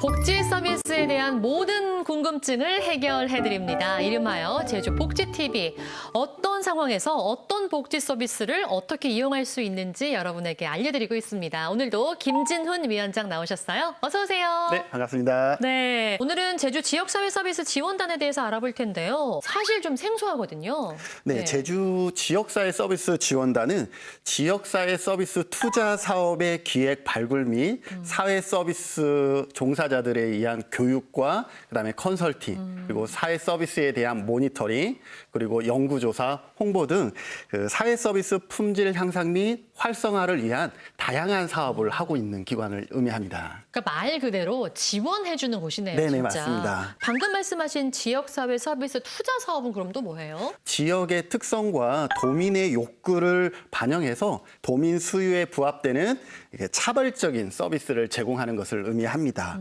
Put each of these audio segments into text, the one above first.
복지 서비스에 대한 모든 궁금증을 해결해드립니다. 이름하여 제주복지TV. 어떤 상황에서 어떤 복지 서비스를 어떻게 이용할 수 있는지 여러분에게 알려드리고 있습니다. 오늘도 김진훈 위원장 나오셨어요. 어서 오세요. 네, 반갑습니다. 네, 오늘은 제주 지역사회서비스 지원단에 대해서 알아볼 텐데요. 사실 좀 생소하거든요. 네, 제주 지역사회 서비스 지원단은 지역사회 서비스 투자 사업의 기획 발굴 및 사회 서비스 종사자들에 의한 교육과 그다음에 컨설팅, 그리고 사회 서비스에 대한 모니터링, 그리고 연구조사, 홍보 등 그 사회 서비스 품질 향상 및 활성화를 위한 다양한 사업을 하고 있는 기관을 의미합니다. 그러니까 말 그대로 지원해주는 곳이네요. 네네, 진짜. 맞습니다. 방금 말씀하신 지역사회 서비스 투자 사업은 그럼 또 뭐예요? 지역의 특성과 도민의 욕구를 반영해서 도민 수요에 부합되는 이렇게 차별적인 서비스를 제공하는 것을 의미합니다.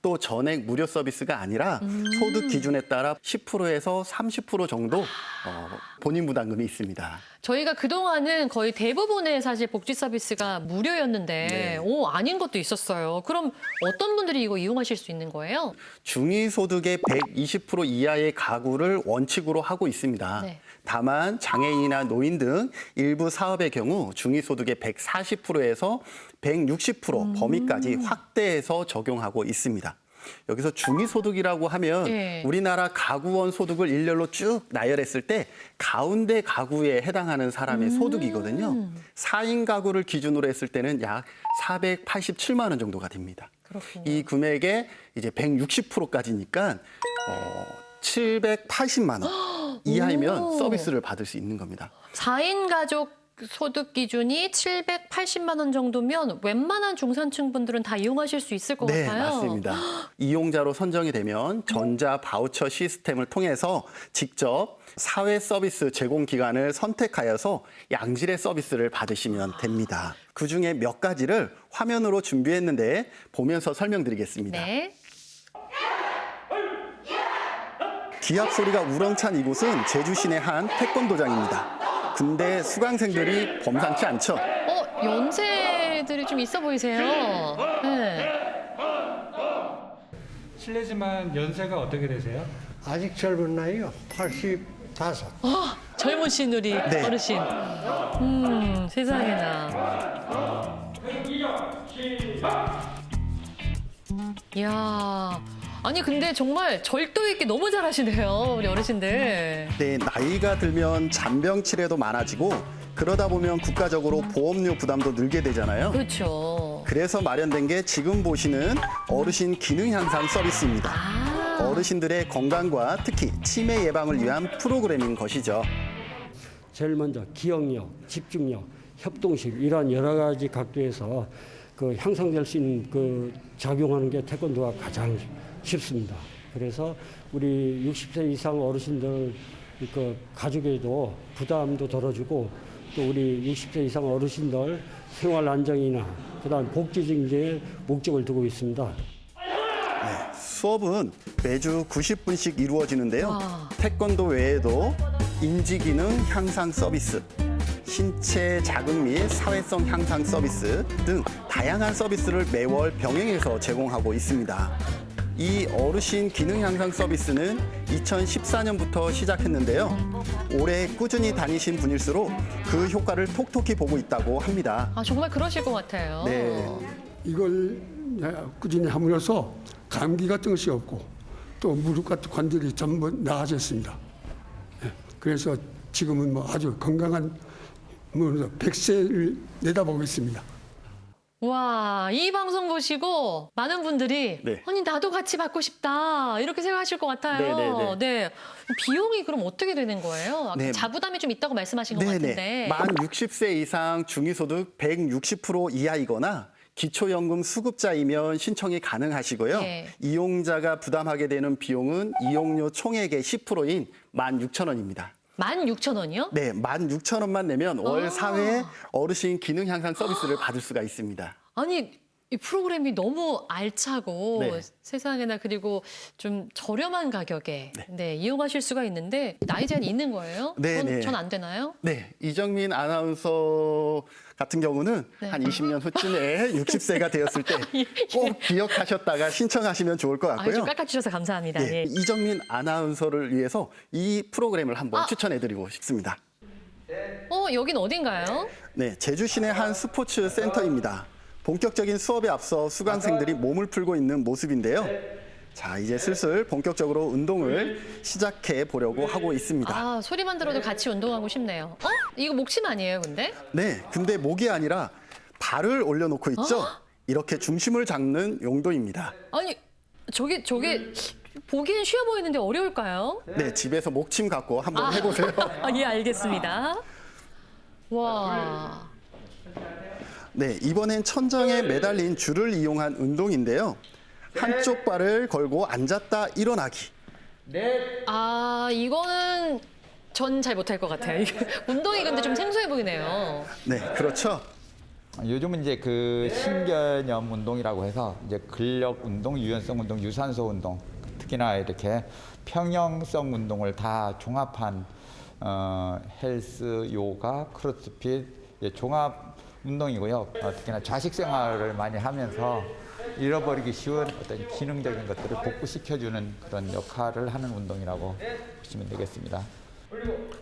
또 전액 무료 서비스가 아니라 소득 기준에 따라 10%에서 30% 정도 본인 부담금이 있습니다. 저희가 그동안은 거의 대부분의 사실 복지 서비스가 무료였는데 네. 아닌 것도 있었어요. 그럼 어떤 분들이 이거 이용하실 수 있는 거예요? 중위소득의 120% 이하의 가구를 원칙으로 하고 있습니다. 네. 다만 장애인이나 노인 등 일부 사업의 경우 중위소득의 140%에서 160% 범위까지 확대해서 적용하고 있습니다. 여기서 중위소득이라고 하면 네. 우리나라 가구원 소득을 일렬로 쭉 나열했을 때 가운데 가구에 해당하는 사람의 소득이거든요. 4인 가구를 기준으로 했을 때는 약 487만 원 정도가 됩니다. 그렇군요. 이 금액의 이제 160%까지니까 780만 원 이하이면 서비스를 받을 수 있는 겁니다. 4인 가족 소득 기준이 780만 원 정도면 웬만한 중산층 분들은 다 이용하실 수 있을 것 네, 같아요. 맞습니다. 이용자로 선정이 되면 전자 바우처 시스템을 통해서 직접 사회 서비스 제공 기관을 선택하여서 양질의 서비스를 받으시면 됩니다. 그중에 몇 가지를 화면으로 준비했는데 보면서 설명드리겠습니다. 네. 기합 소리가 우렁찬 이곳은 제주 시내 한 태권도장입니다. 근데 수강생들이 범상치 않죠? 연세들이 좀 있어 보이세요. 네. 실례지만 연세가 어떻게 되세요? 아직 젊은 나이요. 85. 젊으신 우리 네. 어르신. 세상에나. 이야. 아니 근데 정말 절도 있게 너무 잘하시네요, 우리 어르신들. 네, 나이가 들면 잔병 치레도 많아지고 그러다 보면 국가적으로 보험료 부담도 늘게 되잖아요. 그렇죠. 그래서 마련된 게 지금 보시는 어르신 기능 향상 서비스입니다. 어르신들의 건강과 특히 치매 예방을 위한 프로그램인 것이죠. 제일 먼저 기억력, 집중력, 협동식 이런 여러 가지 각도에서 그 향상될 수 있는 그 작용하는 게 태권도가 가장 쉽습니다. 그래서 우리 60세 이상 어르신들 그 가족에도 부담도 덜어주고 또 우리 60세 이상 어르신들 생활 안정이나 그다음 복지 증진에 목적을 두고 있습니다. 수업은 매주 90분씩 이루어지는데요. 와. 태권도 외에도 인지 기능 향상 서비스, 신체 자극 및 사회성 향상 서비스 등 다양한 서비스를 매월 병행해서 제공하고 있습니다. 이 어르신 기능 향상 서비스는 2014년부터 시작했는데요. 올해 꾸준히 다니신 분일수록 그 효과를 톡톡히 보고 있다고 합니다. 정말 그러실 것 같아요. 네. 이걸 꾸준히 함으로써 감기 같은 것이 없고 또 무릎 같은 관절이 전부 나아졌습니다. 그래서 지금은 뭐 아주 건강한 100세를 내다보고 있습니다. 와, 이 방송 보시고 많은 분들이 네. 아니 나도 같이 받고 싶다 이렇게 생각하실 것 같아요. 네네네. 네. 비용이 그럼 어떻게 되는 거예요? 아까 네. 자부담이 좀 있다고 말씀하신 것 같은데. 만 60세 이상 중위소득 160% 이하이거나 기초연금 수급자이면 신청이 가능하시고요. 네. 이용자가 부담하게 되는 비용은 이용료 총액의 10%인 16,000원입니다. 16,000원이요? 네, 16,000원만 내면 월 4회 어르신 기능 향상 서비스를 받을 수가 있습니다. 아니 이 프로그램이 너무 알차고 네. 세상에나 그리고 좀 저렴한 가격에 이용하실 수가 있는데 나이 제한이 있는 거예요? 네, 네. 전 안 되나요? 네, 이정민 아나운서 같은 경우는 네. 한 20년 후쯤에 60세가 되었을 때 꼭 기억하셨다가 신청하시면 좋을 것 아유, 같고요. 좀 깎아주셔서 감사합니다. 예, 예. 이정민 아나운서를 위해서 이 프로그램을 한번 아. 추천해드리고 싶습니다. 여긴 어딘가요? 네, 제주 시내 한 스포츠 센터입니다. 본격적인 수업에 앞서 수강생들이 몸을 풀고 있는 모습인데요. 자, 이제 슬슬 본격적으로 운동을 시작해 보려고 하고 있습니다. 아, 소리만 들어도 같이 운동하고 싶네요. 이거 목침 아니에요, 근데? 네, 근데 목이 아니라 발을 올려놓고 있죠. 이렇게 중심을 잡는 용도입니다. 아니, 저게 보기엔 쉬워 보이는데 어려울까요? 네, 집에서 목침 갖고 한번 해보세요. 예, 알겠습니다. 와. 네, 이번엔 천장에 매달린 줄을 이용한 운동인데요. 한쪽 발을 걸고 앉았다 일어나기. 이거는 전 잘 못할 것 같아요. 운동이 근데 좀 생소해 보이네요. 네, 그렇죠. 요즘은 이제 그 신개념 운동이라고 해서 이제 근력 운동, 유연성 운동, 유산소 운동, 특히나 이렇게 평형성 운동을 다 종합한 헬스, 요가, 크로스핏 종합 운동이고요. 특히나 좌식 생활을 많이 하면서 잃어버리기 쉬운 어떤 기능적인 것들을 복구시켜주는 그런 역할을 하는 운동이라고 보시면 되겠습니다.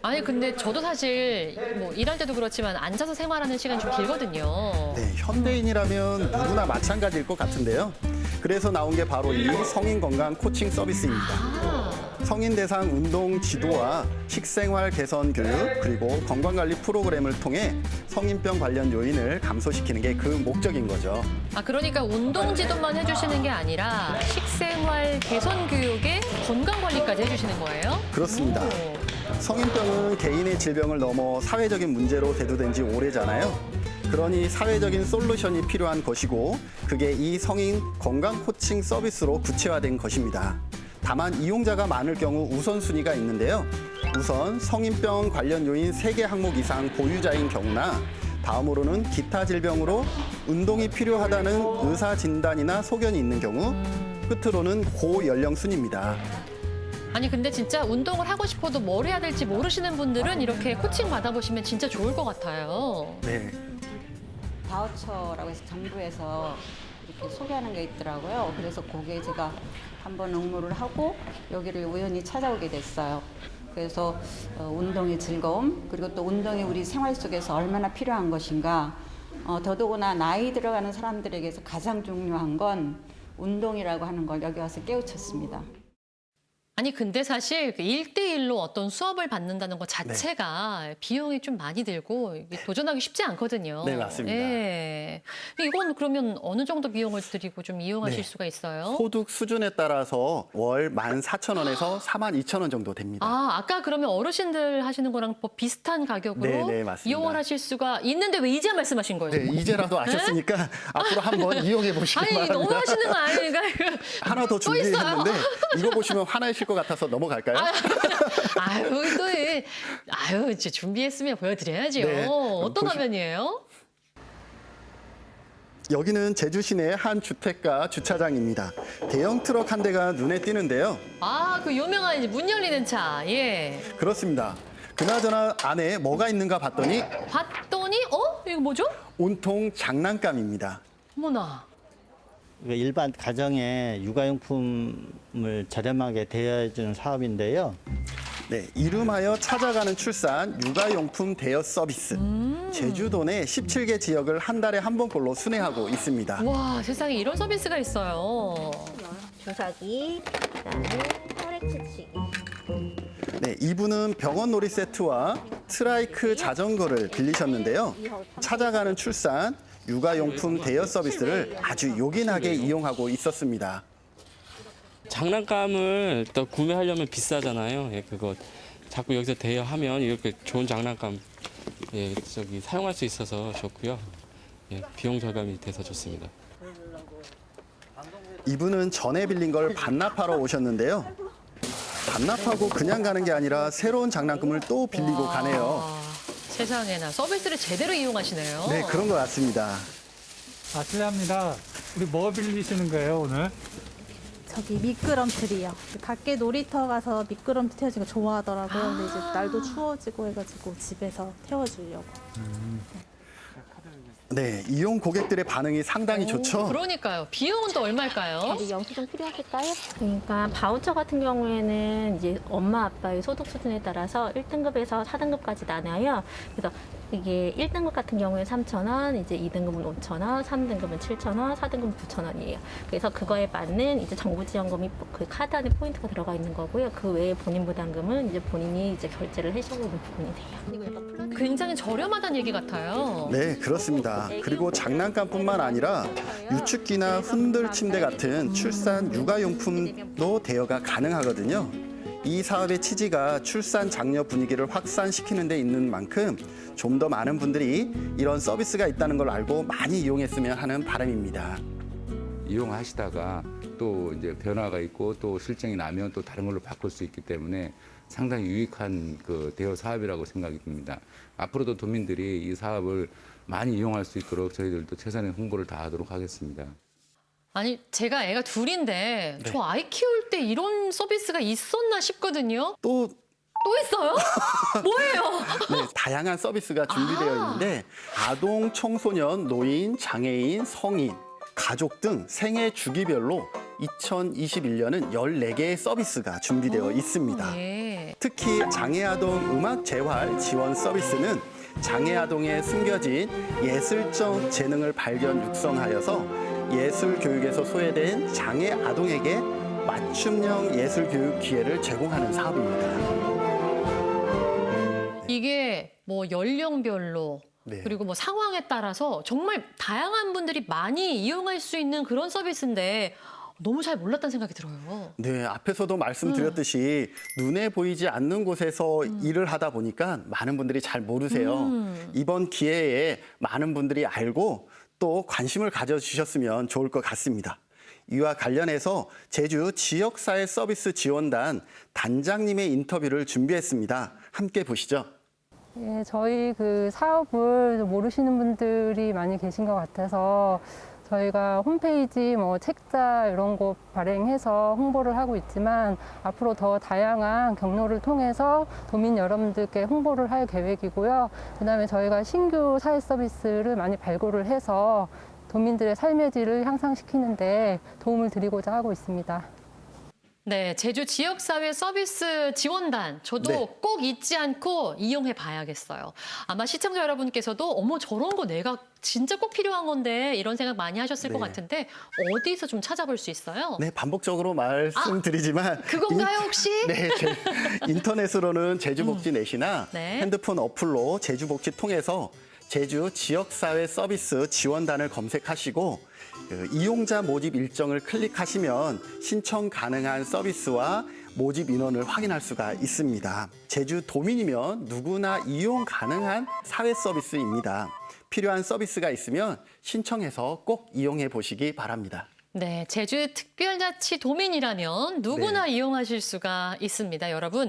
아니, 근데 저도 사실 뭐 일할 때도 그렇지만 앉아서 생활하는 시간이 좀 길거든요. 네, 현대인이라면 누구나 마찬가지일 것 같은데요. 그래서 나온 게 바로 이 성인 건강 코칭 서비스입니다. 성인 대상 운동 지도와 식생활 개선 교육 그리고 건강관리 프로그램을 통해 성인병 관련 요인을 감소시키는 게 그 목적인 거죠. 그러니까 운동 지도만 해주시는 게 아니라 식생활 개선 교육에 건강 관리까지 해주시는 거예요? 그렇습니다. 오. 성인병은 개인의 질병을 넘어 사회적인 문제로 대두된 지 오래잖아요. 그러니 사회적인 솔루션이 필요한 것이고 그게 이 성인 건강 코칭 서비스로 구체화된 것입니다. 다만 이용자가 많을 경우 우선순위가 있는데요. 우선 성인병 관련 요인 3개 항목 이상 보유자인 경우나 다음으로는 기타 질병으로 운동이 필요하다는 의사 진단이나 소견이 있는 경우 끝으로는 고연령 순입니다. 아니, 근데 진짜 운동을 하고 싶어도 뭘 해야 될지 모르시는 분들은 이렇게 코칭 받아보시면 진짜 좋을 것 같아요. 네. 바우처라고 해서 정부에서 이렇게 소개하는 게 있더라고요. 그래서 거기에 제가 한번 응모를 하고 여기를 우연히 찾아오게 됐어요. 그래서 운동의 즐거움 그리고 또 운동이 우리 생활 속에서 얼마나 필요한 것인가 더더구나 나이 들어가는 사람들에게서 가장 중요한 건 운동이라고 하는 걸 여기 와서 깨우쳤습니다. 아니, 근데 사실 그 1대1로 어떤 수업을 받는다는 것 자체가 비용이 좀 많이 들고 이게 도전하기 쉽지 않거든요. 네, 맞습니다. 예. 이건 그러면 어느 정도 비용을 들이고 좀 이용하실 네. 수가 있어요? 소득 수준에 따라서 월 14,000원에서 42,000원 정도 됩니다. 아까 그러면 어르신들 하시는 거랑 뭐 비슷한 가격으로 네, 네, 맞습니다. 이용을 하실 수가 있는데 왜 이제 말씀하신 거예요? 네, 이제라도 아셨으니까 앞으로 한번 이용해 보시기 아니, 바랍니다. 너무 하시는 거 아닙니까? 하나 더 또 준비했는데 이거 보시면 화나실 것 같아서 넘어갈까요? 아유, 또, 이제 준비했으면 보여드려야죠. 네, 어떤 보시- 화면이에요? 여기는 제주 시내 한 주택가 주차장입니다. 대형 트럭 한 대가 눈에 띄는데요. 그 유명한 이제 문 열리는 차. 예. 그렇습니다. 그나저나 안에 뭐가 있는가 봤더니 봤더니, 이거 뭐죠? 온통 장난감입니다. 어머나. 일반 가정에 육아용품을 저렴하게 대여해주는 사업인데요. 네, 이름하여 찾아가는 출산 육아용품 대여 서비스. 제주도 내 17개 지역을 한 달에 한 번꼴로 순회하고 있습니다. 와, 세상에 이런 서비스가 있어요. 주사기, 그다음에 혈액치치기. 네, 이분은 병원 놀이 세트와 트라이크 자전거를 빌리셨는데요. 찾아가는 출산 육아용품 대여 서비스를 아주 요긴하게 이용하고 있었습니다. 장난감을 또 구매하려면 비싸잖아요. 예, 그거 자꾸 여기서 대여하면 이렇게 좋은 장난감 사용할 수 있어서 좋고요. 예, 비용 절감이 돼서 좋습니다. 이분은 전에 빌린 걸 반납하러 오셨는데요. 반납하고 그냥 가는 게 아니라 새로운 장난감을 또 빌리고 가네요. 세상에나 서비스를 제대로 이용하시네요. 네, 그런 것 같습니다. 실례합니다. 우리 뭐 빌리시는 거예요, 오늘? 저기 미끄럼틀이요. 밖에 놀이터 가서 미끄럼틀 태워주는 거 좋아하더라고요. 근데 이제 날도 추워지고 해가지고 집에서 태워주려고. 네, 이용 고객들의 반응이 상당히 좋죠. 그러니까요. 비용은 또 얼마일까요? 영수증 필요하실까요? 그러니까 바우처 같은 경우에는 이제 엄마 아빠의 소득 수준에 따라서 1등급에서 4등급까지 나눠요. 그래서 이게 1등급 같은 경우에 3,000원, 이제 2등급은 5,000원, 3등급은 7,000원, 4등급은 9,000원이에요. 그래서 그거에 맞는 이제 정부 지원금이 그 카드 안에 포인트가 들어가 있는 거고요. 그 외에 본인 부담금은 이제 본인이 이제 결제를 하셔야 되는 부분이 돼요. 굉장히 저렴하다는 얘기 같아요. 네, 그렇습니다. 그리고 장난감뿐만 아니라 유축기나 흔들 침대 같은 출산 육아용품도 대여가 가능하거든요. 이 사업의 취지가 출산 장려 분위기를 확산시키는 데 있는 만큼 좀 더 많은 분들이 이런 서비스가 있다는 걸 알고 많이 이용했으면 하는 바람입니다. 이용하시다가 또 이제 변화가 있고 또 실증이 나면 또 다른 걸로 바꿀 수 있기 때문에 상당히 유익한 그 대여 사업이라고 생각이 듭니다. 앞으로도 도민들이 이 사업을 많이 이용할 수 있도록 저희들도 최선의 홍보를 다하도록 하겠습니다. 아니, 제가 애가 둘인데 네. 저 아이 키울 때 이런 서비스가 있었나 싶거든요. 또 또 있어요? 뭐예요? 네, 다양한 서비스가 준비되어 있는데 아동, 청소년, 노인, 장애인, 성인, 가족 등 생애 주기별로 2021년은 14개의 서비스가 준비되어 있습니다. 예. 특히 장애아동 음악 재활 지원 서비스는 장애아동의 숨겨진 예술적 재능을 발견 육성하여서 예술 교육에서 소외된 장애아동에게 맞춤형 예술 교육 기회를 제공하는 사업입니다. 이게 뭐 연령별로 네. 그리고 뭐 상황에 따라서 정말 다양한 분들이 많이 이용할 수 있는 그런 서비스인데 너무 잘 몰랐다는 생각이 들어요. 네, 앞에서도 말씀드렸듯이 눈에 보이지 않는 곳에서 일을 하다 보니까 많은 분들이 잘 모르세요. 이번 기회에 많은 분들이 알고 또 관심을 가져주셨으면 좋을 것 같습니다. 이와 관련해서 제주 지역사회 서비스 지원단 단장님의 인터뷰를 준비했습니다. 함께 보시죠. 예, 저희 그 사업을 모르시는 분들이 많이 계신 것 같아서 저희가 홈페이지, 뭐 책자 이런 거 발행해서 홍보를 하고 있지만 앞으로 더 다양한 경로를 통해서 도민 여러분들께 홍보를 할 계획이고요. 그다음에 저희가 신규 사회 서비스를 많이 발굴을 해서 도민들의 삶의 질을 향상시키는 데 도움을 드리고자 하고 있습니다. 네, 제주 지역사회 서비스 지원단 저도 네. 꼭 잊지 않고 이용해 봐야겠어요. 아마 시청자 여러분께서도 어머 저런 거 내가 진짜 꼭 필요한 건데 이런 생각 많이 하셨을 것 네. 같은데 어디서 좀 찾아볼 수 있어요? 네, 반복적으로 말씀드리지만 그건가요 혹시? 네, 인터넷으로는 제주복지넷이나 네. 핸드폰 어플로 제주복지 통해서 제주 지역사회 서비스 지원단을 검색하시고 그 이용자 모집 일정을 클릭하시면 신청 가능한 서비스와 모집 인원을 확인할 수가 있습니다. 제주 도민이면 누구나 이용 가능한 사회 서비스입니다. 필요한 서비스가 있으면 신청해서 꼭 이용해 보시기 바랍니다. 네, 제주 특별자치 도민이라면 누구나 이용하실 수가 있습니다. 여러분,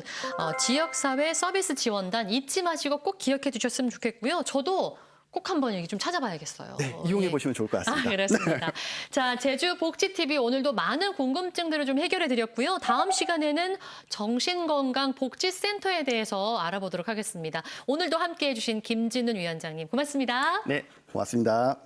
지역사회 서비스 지원단 잊지 마시고 꼭 기억해 주셨으면 좋겠고요. 저도 꼭 한번 여기 좀 찾아봐야겠어요. 네, 이용해 보시면 좋을 것 같습니다. 그렇습니다. 자, 제주 복지TV 오늘도 많은 궁금증들을 좀 해결해 드렸고요. 다음 시간에는 정신건강복지센터에 대해서 알아보도록 하겠습니다. 오늘도 함께해 주신 김진은 위원장님 고맙습니다. 네, 고맙습니다.